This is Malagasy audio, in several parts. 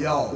Yo.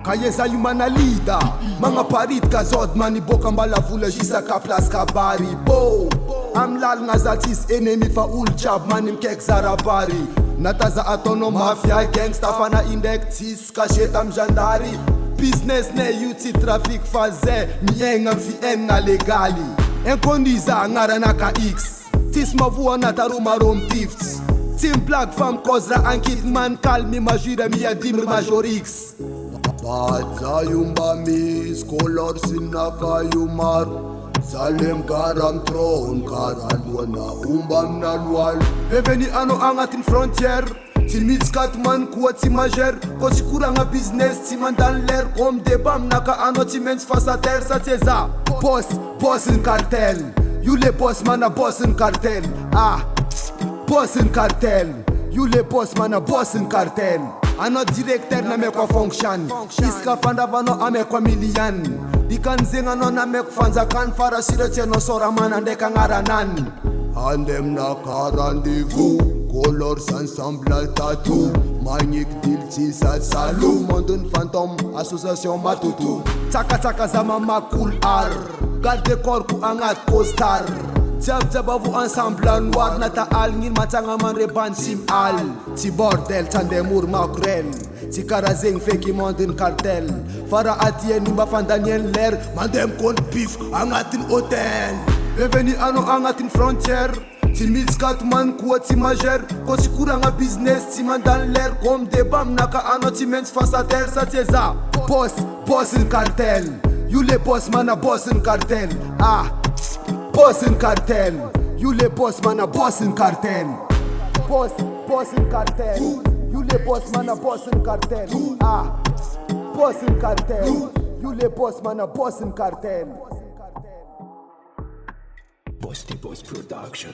Kaya sa humana lida mga parit ka zod maniboka mbalavula jisa ka plas ka bari bo amlal nga zatis enemy fa ul chab manim kek zarabari nataza atono mafia gangsta fana indektis ka shetam jandari business ne yuti traffic faze mienga fienga legali enkoniza ngara na ka x tis mavua na taruma rom tifts Team Black Fam Kozra Ankit Man Kalmi Majira Mia Dimr Majorix Badza yumba mis color sinaka yumar Salem garam tron karalwana umbam nalwal Beveni ano angatin frontier Til mitskat man kuwa ti majer Kosi kuranga business ti mandan ler Kom debam naka ano ti mens fasa ter sa teza Boss in cartel You le boss man a boss in cartel Boss in cartel You le boss man a boss in cartel Ano directeur na mekwa function Iska fanda vano amekwa million Dikan zinga no na mek fanza kan fara sirete no sora man ande kangara nan Andem na rendez-vous Colors ensemble tattoo Magnic dilti sa salou Mondun fantôme association matutu Taka zama makul ar Garde corps ku angat costar Jab avu ensemble noir nata al ngin matanga man reban sim al Ti bordel tandemur makrel Ti karazeng feki mondin cartel Fara atien nimba fandanien ler Mandem kon pif angatin hotel Beveni ano angatin frontier Ti mitskat man kuwa ti majer Kosi kuranga business ti mandan ler Kom debam naka ano ti mens fasa ter sa teza Boss in cartel You le boss man a boss in cartel Boss in cartel You le boss man a boss in cartel Boss in cartel You le boss man a boss in cartel Boss in cartel You le boss man a boss in cartel Boss Production.